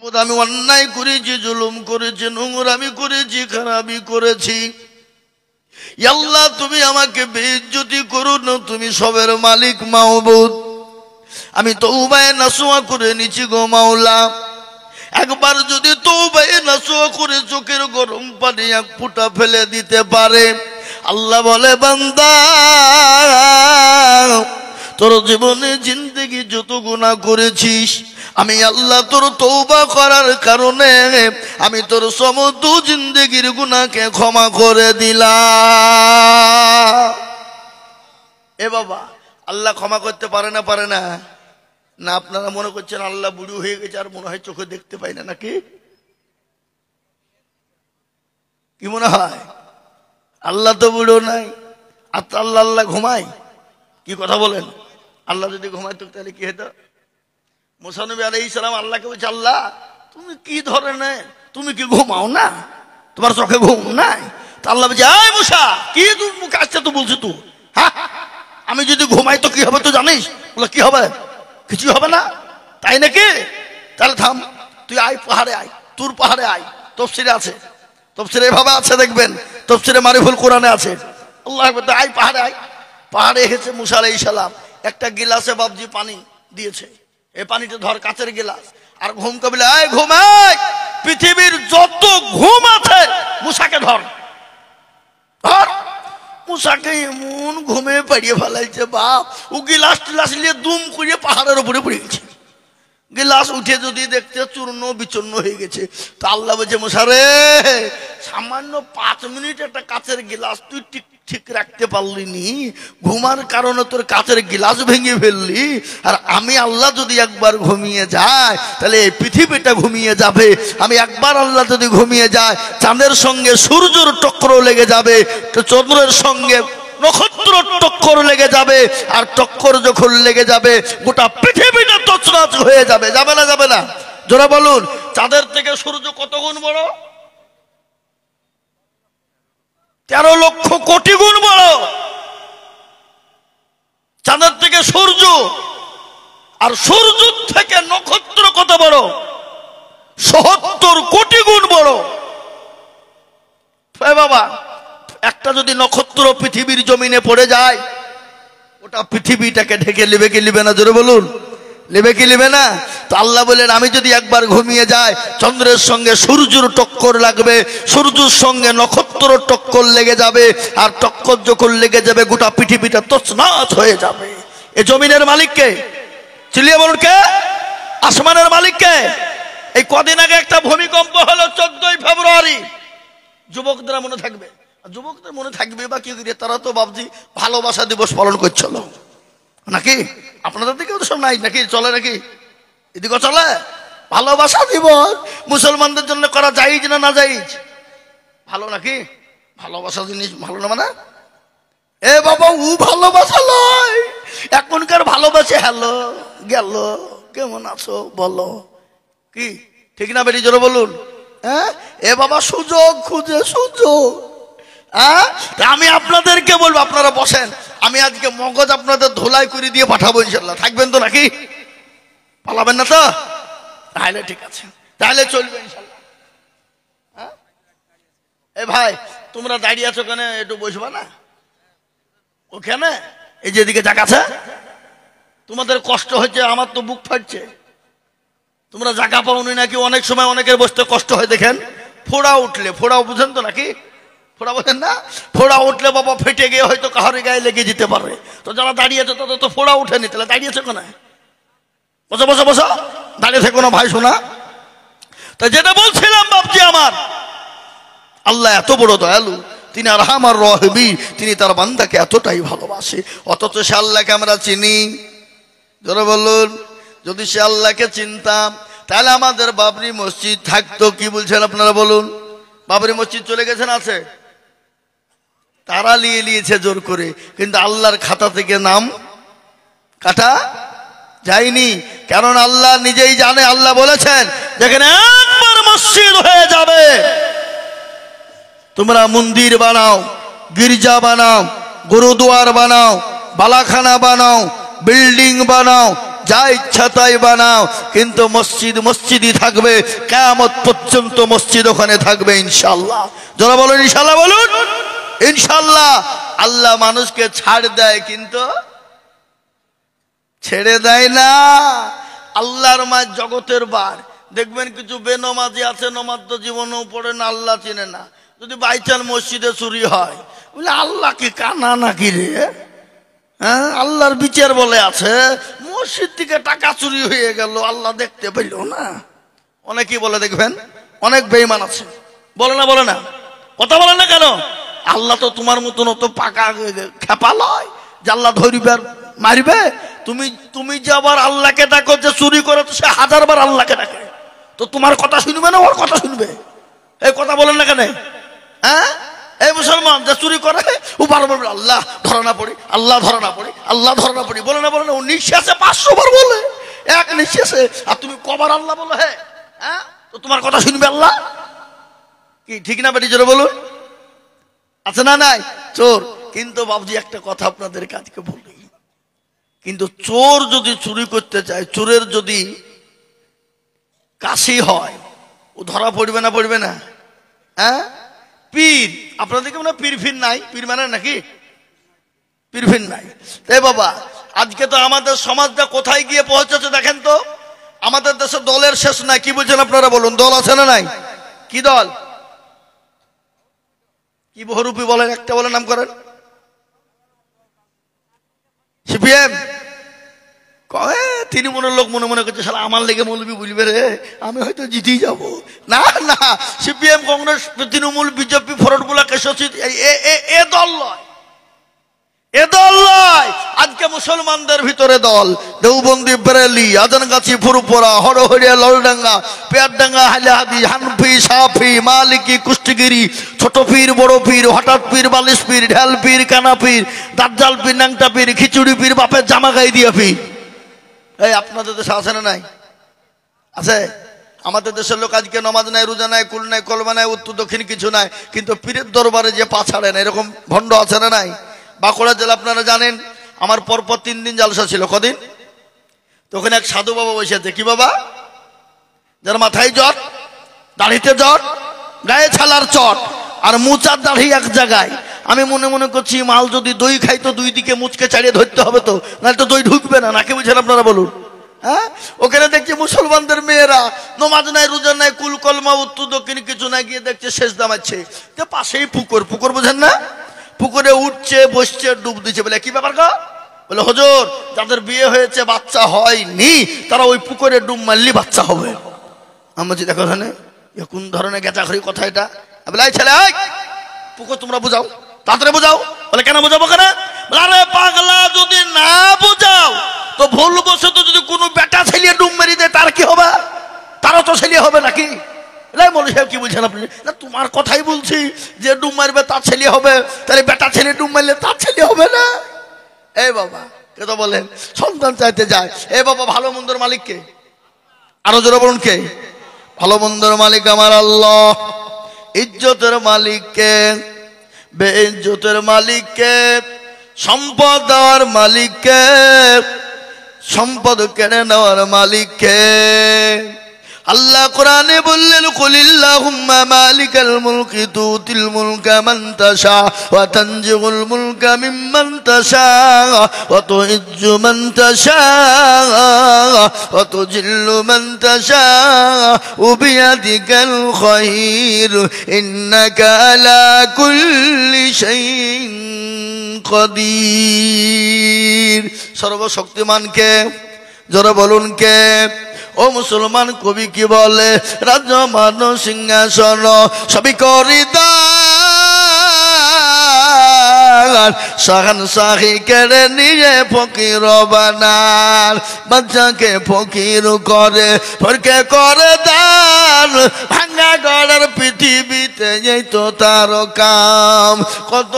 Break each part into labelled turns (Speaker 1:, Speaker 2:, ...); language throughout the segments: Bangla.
Speaker 1: মাবুদ আমি অন্যায় করেছি, জুলুম করেছি, নোংরামি করেছি, খারাপি করেছি। আল্লাহ তুমি আমাকে বেইজ্জতি করো না, তুমি সবের মালিক মাবুদ। আমি তওবায়ে নাসুহা করে নিছি গো মাওলা। একবার যদি তওবায়ে নাসুহা করে চোখের গরম পানি এক ফোঁটা ফেলে দিতে পারে, আল্লাহ বলে বান্দা তোর জীবনে জিন্দেগি যত গুনাহ করেছিস আমি আল্লাহ তোর তওবা করার কারণে আমি তোর সমস্ত জিন্দেগির গুনাহকে ক্ষমা করে দিলাম। এ বাবা, আল্লাহ ক্ষমা করতে পারে না? পারে না? না আপনারা মনে করছেন আল্লাহ বুড়ো হয়ে গেছে আর মনে হয় চোখে দেখতে পাই না, নাকি কি মনে হয়? আল্লাহ তো বুড়ো নাই, আর আল্লাহ আল্লাহ ঘুমায়? কি কথা বলেন? আল্লাহ যদি ঘুমায় তো তাহলে কি হতো? মুসা নবী আলাইহিস সালাম আল্লাহকে বলছে, আল্লাহ তুমি কি ধরনের, তুমি কি ঘুমাও না? তোমার চোখে ঘুম নাই? তা আল্লাহ বলছে, এই মুসা কি তুই মুখে আসছে তো বলছিস তুই? হ্যাঁ, আমি যদি ঘুমাই তো কি হবে তুই জানিস? বলে কি হবে? কিছু হবে না। তাই নাকি? তাহলে থাম, তুই আয় পাহাড়ে আয়, তোর পাহাড়ে আয়। তাফসীরে আছে, তাফসীরে এভাবে আছে দেখবেন, তাফসীরে মারিফুল কোরআনে আছে। আল্লাহ আয় পাহাড়ে আয়। পাহাড়ে এসেছে মুসা আলাইহিস সালাম, একটা গিলাসে বাবজি পানি দিয়েছে, এই পানিটা ধর, কাচের গিলাস, আর ঘুম কবিলে আয় ঘুমাই, পৃথিবীর যত ঘুম আছে মুসাকে ধর ধর। মুসাকে এমন ঘুমে পাড়িয়ে ফেলাইছে বাপ, ও গিলাস টিলাস নিয়ে দুম করে পাহাড়ের উপরে পড়ে গেছে। গিলাস উঠে যদি দেখতে চূর্ণ বিচূর্ণ হয়ে গেছে। তা আল্লাহ বলছে, মুসা রে সামান্য 5 মিনিট একটা কাচের গিলাস তুই ঠিক রাখতে পারলি নি, ঘুমার কারণে তোর কাচের গিলাস ভেঙে ফেললি। আর আমি আল্লাহ যদি একবার ঘুমিয়ে যায় তাহলে এই পৃথিবীটা ঘুমিয়ে যাবে। আমি একবার আল্লাহ যদি ঘুমিয়ে যায়, চাঁদের সঙ্গে সূর্যের টক্কর লেগে যাবে, তো চন্দ্রের সঙ্গে নক্ষত্র টক্কর লেগে যাবে, আর টক্কর যখন লেগে যাবে গোটা পৃথিবীটা তছনছ হয়ে যাবে। যাবে না? যাবে না? জোরে বলুন। চাঁদের থেকে সূর্য কত গুণ বড়? 13 লক্ষ কোটি গুণ বড় চাঁদের থেকে সূর্য। আর সূর্য থেকে নক্ষত্র কত বড়? 70 কোটি গুণ বড়। বাবা, একটা যদি নক্ষত্র পৃথিবীর জমিনে পড়ে যায়, ওটা পৃথিবীটাকে ঢেকে নেবে কি নেবে না? জোরে বলুন, নেবে কি নেবে না? তো আল্লাহ বলেন, আমি যদি একবার ঘুমিয়ে যাই, চন্দ্রের সঙ্গে সূর্যের টক্কর লাগবে, সূর্যের সঙ্গে নক্ষত্র টক্কর লেগে যাবে, আর টক্কর যখন লেগে যাবে গোটা পৃথিবীটা তছনছ হয়ে যাবে। এ জমিনের মালিক কে? চিল্লিয়ে বলুন কে? আসমানের মালিক কে? এই কদিন আগে একটা ভূমিকম্প হলো 14ই ফেব্রুয়ারি। যুবকদের মনে থাকবে, যুবকদের মনে থাকবে বা কি করে, তারা তো বাবজি ভালোবাসা দিবস পালন করছিল নাকি? আপনাদের দিকেও তো সব নাই নাকি? চলে নাকি? এদিকে চলে ভালোবাসা দিবস? মুসলমানদের জন্য করা জায়েজ না না জায়েজ? ভালো নাকি? ভালোবাসা জিনিস ভালো না মানে? এ বাবা, ও ভালোবাসা নয়, এখনকার ভালোবাসে হ্যালো গেল, কেমন আছো বলো, কি ঠিক না বেটি? জোরে বলুন। হ্যাঁ, এ বাবা সুযোগ খুঁজে সুযোগ। হ্যাঁ, আমি আপনাদেরকে বলবো, আপনারা বসেন, আমি আজকে মগজ আপনাদের ধোলাই করে দিয়ে পাঠাবো ইনশাল্লাহ। থাকবেন তো নাকি? পালাবেন না তো? তাহলে ঠিক আছে, তাহলে চলবে ইনশাল্লাহ। হ্যাঁ, এ ভাই তোমরা দাঁড়িয়ে আছো কেন? একটু বসবা না ওখানে? এই যে এদিকে জায়গা আছে, তোমাদের কষ্ট হচ্ছে, আমার তো বুক ফাটছে। তোমরা জায়গা পাওনি নাকি? অনেক সময় অনেকের বসতে কষ্ট হয় দেখেন, ফোড়া উঠলে, ফোড়া বুঝেন তো নাকি? ফোড়া বোঝেন না? ফোড়া উঠলে বাবা ফেটে গিয়ে হয়তো কাহারে গায়ে লেগে যেতে পারে। তো যারা দাঁড়িয়েছে তাদের তো ফোড়া উঠেনি, তাহলে দাঁড়িয়েছে কেন? বসো বসো বসো, দাঁড়িয়ে থেকো না ভাই শোনা। তা যেটা বলছিলাম বাপজি আমার, আল্লাহ এত বড় দয়ালু, তিনি আরহামার রাহিমি, তিনি তার বান্দাকে এতটাই ভালোবাসে। অথচ সে আল্লাহকে আমরা চিনি? জোরে বলুন। যদি সে আল্লাহকে চিনতাম তাহলে আমাদের বাবরি মসজিদ থাকতো। কি বলছেন আপনারা বলুন? বাবরি মসজিদ চলে গেছেন, আছে, তারা নিয়েছে জোর করে, কিন্তু আল্লাহর খাতা থেকে নাম কাটা যায়নি। কারণ আল্লাহ নিজেই জানে, আল্লাহ বলেছেন যেখানে একবার মসজিদ হয়ে যাবে, তোমরা মন্দির বানাও, গির্জা বানাও, গুরুদুয়ার বানাও, বালাখানা বানাও, বিল্ডিং বানাও, যা ইচ্ছা তাই বানাও, কিন্তু মসজিদ মসজিদই থাকবে, কিয়ামত পর্যন্ত মসজিদ ওখানে থাকবে ইনশাআল্লাহ। যারা বলুন ইনশাআল্লাহ, বলুন ইনশাআল্লাহ। আল্লাহ মানুষকে ছাড় দেয় কিন্তু ছেড়ে দেয় না। আল্লাহর মাঝ জগতের বার। দেখবেন কিছু বেনমাজি আছে, নমাজ তো জীবনেও পড়ে না, আল্লাহ চিনে না। যদি বাইচান মসজিদে চুরি হয়, বলে আল্লাহ কি কানা নাকি রে? হ্যাঁ, আল্লাহর বিচার বলে আছে, মসজিদ থেকে টাকা চুরি হয়ে গেল, আল্লাহ দেখতে পেল না। অনেকেই বলে, দেখবেন অনেক বেঈমান আছে, বলে না, বলে না, কথা বলে না কেন? আল্লাহ তো তোমার মতন অত পাকা খেপা লয় যে আল্লাহ ধরিবে আর মারিবে। তুমি যে আবার আল্লাহকে ডাকো যে চুরি করে, তো সে 1000 বার আল্লাহকে ডাকে, তো তোমার কথা শুনবে না ওর কথা শুনবে? এই কথা বলেন না কেন? হ্যাঁ, এই মুসলমান যে চুরি করে ও বারবার বলবে আল্লাহ ধরা না পড়ি, আল্লাহ ধরা না পড়ি, আল্লাহ ধরা না পড়ি, বলে না, বলে না। ও নিঃশ্বাসে 500 বার বলে, এক নিঃশ্বাসে। আর তুমি কবার আল্লাহ বলো? হ্যাঁ, তো তোমার কথা শুনবে আল্লাহ? কি ঠিক না বেটি? জোরে বলুন। আছে না নাই? চোর। কিন্তু বাবজি একটা কথা আপনাদের কাজকে বলি, কিন্তু চোর যদি চুরি করতে চায়, চোরের যদি কাশি হয়, ও ধরা পড়বে না, পড়বে না? হ্যাঁ, পীর আপনাদেরকে মনে পীর ফির নাই, পীর মানে নাকি পীর ফির নাই? এ বাবা, আজকে তো আমাদের সমাজটা কোথায় গিয়ে পৌঁছেছে দেখেন তো। আমাদের দেশে দলের শেষ নাই। কি বলছেন আপনারা বলুন? দল আছে না নাই? কি দল? কি বহুরূপী বলেন, একটা বলে নাম করেন। সিপিএম। তৃণমূলের লোক মনে মনে করছে শালা আমার লেগে মৌলবি বলবে রে, আমি হয়তো জিতেই যাব। না না, CPM, Congress, Trinamool, BJP, Forward Bloc, associate, এ দল নয়, এ দল নয়। আজকে মুসলমানদের ভিতরে দল। দেওবন্দি, বেরেলি, আজানগাছি, ফুরুপরা, হরহরিয়া, ললডাঙ্গা, পেয়ারডাঙ্গা, হাইলাহাদি, হানফি, সাফি, মালিকি, কুষ্টিগিরি, ছোট পীর, বড় পীর, হঠাৎ পীর, বালিশ পীর, ঢেল পীর, কানা পীর, দাজ্জাল পীর, ন্যাংটা পীর, খিচুড়ি পীর, বাপের জামা গায়ে দিয়া পীর। এই আপনাদের দেশে আছে না নাই? আছে। আমাদের দেশের লোক আজকে নমাজ নাই, রোজা নাই, কুল নাই, কলমা নাই, উত্তর দক্ষিণ কিছু নাই, কিন্তু পীরের দরবারে যে পা ছাড়ে না, এরকম ভণ্ড আছে না নাই? বাঁকুড়া জেলা আপনারা জানেন, আমার পরপর 3 দিন জালসা ছিল। কদিন? তো ওখানে এক সাধু বাবা বসে আছে। কি বাবা? যার মাথায় জট, দাড়িতে জট, গায়ে ছালার চট, আর মুচার দাড়ি এক জায়গায়। আমি মনে মনে করছি, মাল যদি দই খাই তো 2 দিকে মুচকে চাড়িয়ে ধরতে হবে, তো নাহলে তো দই ঢুকবে না। নাকি বুঝছেন আপনারা বলুন? হ্যাঁ, ওখানে দেখছি মুসলমানদের মেয়েরা নমাজ নাই, রোজা নাই, কুল কলমা, উত্তর দক্ষিণ কিছু না, গিয়ে দেখছে সেজদা মারছে। তো পাশেই পুকুর, পুকুর বুঝেন না? পুকুরে উঠছে, বসছে, ডুব দিচ্ছে। বলে কি ব্যাপার গো? বলে হুজুর, যাদের বিয়ে হয়েছে বাচ্চা হয়নি, তারা ওই পুকুরে ডুব মারলি বাচ্চা হবে। আমি বলছি দেখো ওখানে কোন ধরনের গেঁচাখড়ি কথা এটা? বলে এই ছেলে, পুকুর তোমরা বুঝাও, তাড়াতাড়ি বুঝাও। বলে কেন বুঝাবো কেন? আরে পাগলা, যদি না বুঝাও তো ভুল বশত যদি কোনো বেটা ছেলে ডুব মেরে দেয়, তার কি হবে? তারও তো ছেলে হবে নাকি? মৌলভী সাহেব কি বলছেন আপনি? না, তোমার কথাই বলছি, যে ডুব মারবে তার ছেলে হবে, তাহলে বেটা ছেলে ডুব মারলে তার ছেলে হবে না? এই বাবা, কে তো বলেন সন্তান চাইতে যায়। এ বাবা, ভালো মন্দর মালিক কে? আরো জোরে বলুন কে? ভালো মন্দর মালিক আমার আল্লাহ। ইজ্জতের মালিক কে? বেইজ্জতের মালিক কে? সম্পদ দেওয়ার মালিক কে? সম্পদ কেড়ে নেওয়ার মালিক কে? আল্লাহ কোরআনে বললেন, কুলিল্লাহুম্মা মালিকাল মুলকি তুতিল মুলকা মান তাশা ওয়া তানজিউল মুলকা মিম্মান তাশা ওয়া তুইজ্জু মান তাশা ওয়া তুজিল্লু মান তাশা ওয়া বিয়াদিকাল খায়র ইন্নাকা আলা কুল্লি শাইইন কাদির। সর্বশক্তিমান কে? যারা বলুন কে? ও মুসলমান, কবি কি বলে? রাজ্য মান সিংহাসন সবই করি দান, শাহান শাহী কেড়ে নিয়ে ফকির বানার। বাচ্চাকে ফকির করে, ফরকে করে দান, মুসলমান ভাঙা গড়ার পৃথিবীতে এই তো তার কাম কত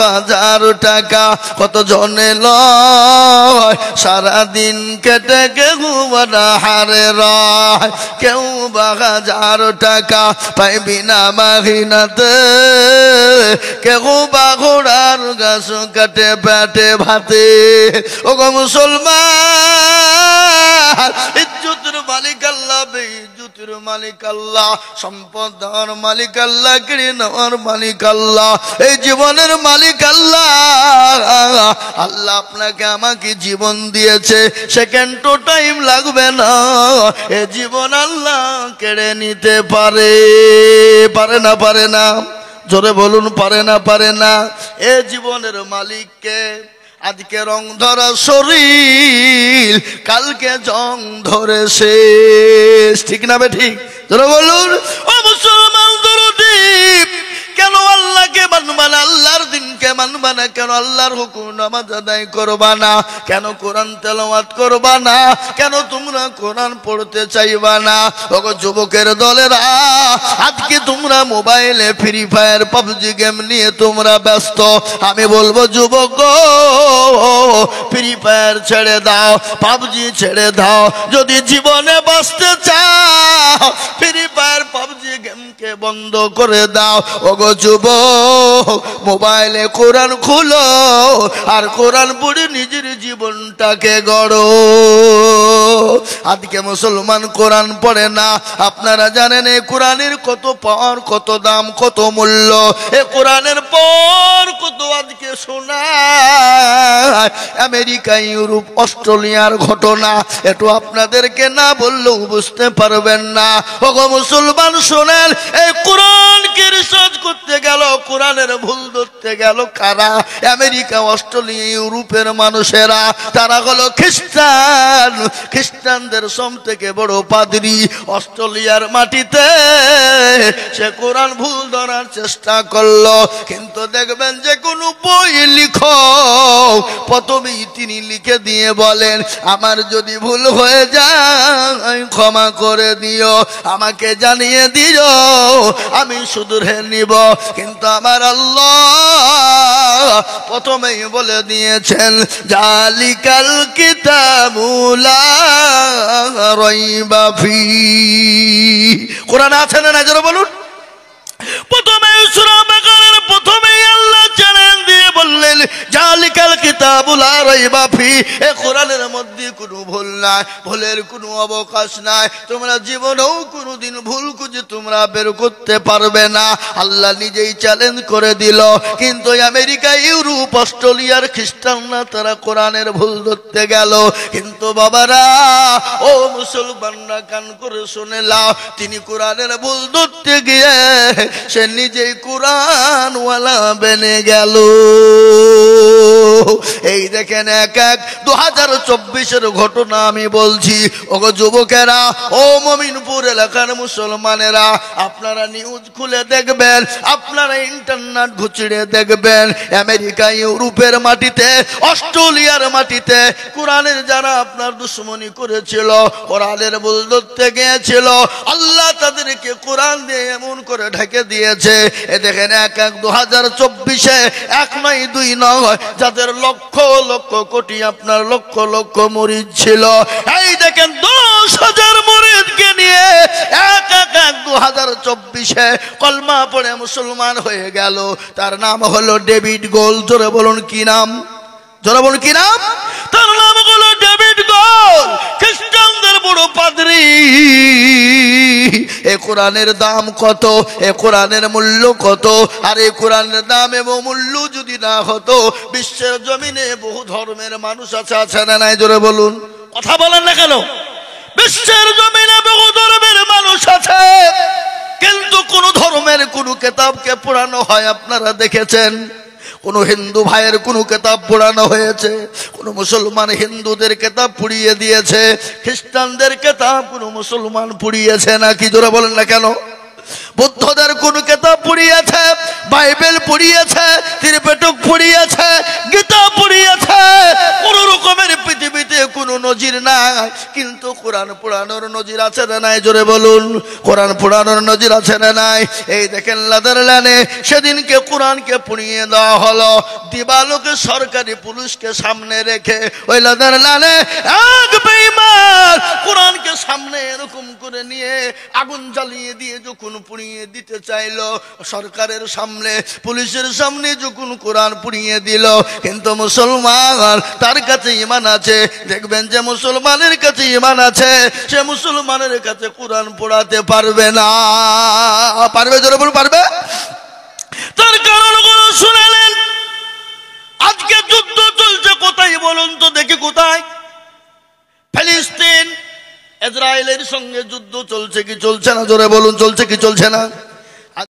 Speaker 1: হাজার টাকা কত জনে লয় সারাদিন কেটে কেউ বানা হারে রায় কেউ বা হাজার টাকা পাইবি না মাহিনাতে কেউ বা ঘোড়ার গাছ কাটে পেটে ভাতে ও গো মুসলমান ইজ্জতের মালিক আল্লাহ বেইজ্জতের মালিক আল্লাহ সম্পদ দেওয়ার মালিক আল্লাহ কেড়ে নেওয়ার মালিক আল্লাহ এই জীবনের মালিক আল্লাহ আল্লাহ আপনাকে আমাকে জীবন দিয়েছে সেকেন্ডও টাইম লাগবে না এই জীবন আল্লাহ কেড়ে নিতে পারে পারে না পারে না জোরে বলুন পারে না পারে না এ জীবনের মালিককে আজকে রং ধরা শরীর কালকে জং ধরে শেষ ঠিক না বে ঠিক জোরে বলুন ও মুসলমান দরদীপ কেন আল্লাহকে মানবা না আল্লাহর দিনকে মানবা না কেন আল্লাহর হুকুম নামাজ আদায় করবা না কেন কোরআন তেলাওয়াত করবা না কেন তোমরা কোরআন পড়তে চাইবা না ওগো যুবকের দলেরা আজকে তোমরা মোবাইলে ফ্রি ফায়ার পাবজি গেম নিয়ে তোমরা ব্যস্ত আমি বলবো যুবক ফ্রি ফায়ার ছেড়ে দাও পাবজি ছেড়ে দাও যদি জীবনে বাঁচতে চাও ফ্রি ফায়ার পাবজি গেমকে বন্ধ করে দাও ওগো যুবক মোবাইলে কোরআন খুলো আর কোরআন পড়ে নিজের জীবনটাকে গড়ো আজকে মুসলমান কোরআন পড়ে না আপনারা জানেন এই কোরআনের কত পাওয়ার কত দাম কত মূল্য এই কোরআনের পর কত আজকে শোনায় আমেরিকা ইউরোপ অস্ট্রেলিয়ার ঘটনা একটু আপনাদেরকে না বললেও বুঝতে পারবেন না ওগো মুসলমান শোনেন এই কোরআনকে রিসার্চ করতে গেল কোরআনের ভুল ধরতে গেল কারা আমেরিকা অস্ট্রেলিয়া ইউরোপের মানুষেরা তারা হলো খ্রিস্টান খ্রিস্টানদের সব থেকে বড় পাদ্রী অস্ট্রেলিয়ার মাটিতে সে কোরআন ভুল ধরার চেষ্টা করলো কিন্তু দেখবেন যে কোনো বই লিখো প্রথমেই তিনি লিখে দিয়ে বলেন আমার যদি ভুল হয়ে যায় ক্ষমা করে দিও আমাকে জানিয়ে দিও আমি শুধরে নিব কিন্তু আমার আল্লাহ প্রথমেই বলে দিয়েছেন জালিকাল কিতাবুলা রাইবা ফি কোরআন আছে না জোরে বলুন প্রথমে সূরা বাকারার প্রথমেই আল্লাহ চ্যালেঞ্জ দিয়ে বললেন জালিকাল কিতাবুল লা রাইবা ফি এই কোরআনের মধ্যে কোনো ভুল নাই ভুলের কোনো অবকাশ নাই তোমরা জীবনেও কোনোদিন ভুল খুঁজে তোমরা বের করতে পারবে না আল্লাহ নিজেই চ্যালেঞ্জ করে দিল কিন্তু আমেরিকা ইউরোপ অস্ট্রেলিয়ার খ্রিস্টানরা তারা কোরআনের ভুল ধরতে গেল কিন্তু বাবারা ও মুসলমানরা কান করে শুনে নাও তিনি কোরআনের ভুল ধরতে গিয়ে সে নিজেই কোরআনওয়ালা বেনে গেল এই দেখেন এক 2024-এর ঘটনা আমি বলছি ওগো যুবকেরা ও মমিনপুর এলাকার মুসলমানেরা আপনারা নিউজ খুলে দেখবেন আপনারা ইন্টারনেট ঘুচিয়ে দেখবেন আমেরিকা ইউরোপের মাটিতে অস্ট্রেলিয়ার মাটিতে কোরআনের যারা আপনার দুশমনি করেছিল কোরআনের ভুল ধরতে গিয়েছিল আল্লাহ তাদেরকে কোরআন দিয়ে এমন করে ঢেকে দিয়েছে এ দেখেন এক 2024-এ এক নয় দুই নয় যাদের লক্ষ লক্ষ কোটি আপনার লক্ষ লক্ষ মুরিদ ছিল এই দেখেন 10,000 মুরিদকে নিয়ে এক 2024-এ কলমা পড়ে মুসলমান হয়ে গেল তার নাম হলো ডেভিড গোল জোরে বলুন কি নাম জোরে বলুন কি নাম তার নাম হলো ডেভিড গোল খ্রিস্টানদের বড় পাদ্রী এই কোরআনের দাম কত এই কোরআনের মূল্য কত আর এই কোরআনের দাম এবং মূল্য যদি না হতো বিশ্বের জমিনে বহু ধর্মের মানুষ আছে না নাই জোরে বলুন কথা বলেন না কেন বিশ্বের জমিনে বহু ধর্মের মানুষ আছে কিন্তু কোন ধর্মের কোন কিতাবকে পড়ানো হয় আপনারা দেখেছেন কোন হিন্দু ভাইয়ের কোন কিতাব পড়ানো হয়েছে কোন মুসলমান হিন্দুদের কিতাব পড়িয়ে দিয়েছে খ্রিস্টানদের কিতাব কোন মুসলমান পড়িয়েছে নাকি জোরে বলেন না কেন বুদ্ধদের কোন কিতাব পড়িয়েছে বাইবেল পড়িয়েছে ত্রিপিটক পড়িয়েছে গীতা পড়িয়েছে কোন রকমের সময়ের পৃথিবীতে কোনো নজির নাই, কিন্তু কোরআন পড়ানোর নজির আছে না নাই? জোরে বলুন, কোরআন পড়ানোর নজির আছে না নাই? এই দেখেন নেদারল্যান্ডে সেদিনকে কোরআনকে পড়িয়ে দেওয়া হলো, দিবালোকে সরকারি পুলিশকে সামনে রেখে ওই নেদারল্যান্ডে এক বেঈমান কোরআনকে সামনে এরকম করে নিয়ে আগুন জ্বালিয়ে দিয়ে যখন পুড়িয়ে দিতে চাইলো, সরকারের সামনে পুলিশের সামনে যখন কোরআন পুড়িয়ে দিল, কিন্তু মুসলমান তার কাছে ঈমান আছে, দেখবেন যে মুসলমানের কাছে ঈমান আছে, সে মুসলমানের কাছে কোরআন পড়াতে পারবে না। পারবে? জোরে বলুন, পারবে? তার কারণগুলো শুনালেন। আজকে যুদ্ধ চলছে কোথায় বলুন তো দেখি, কোথায়? ফিলিস্তিন ইসরায়েলের সঙ্গে যুদ্ধ চলছে কি চলছে না? জোরে বলুন, চলছে কি চলছে না?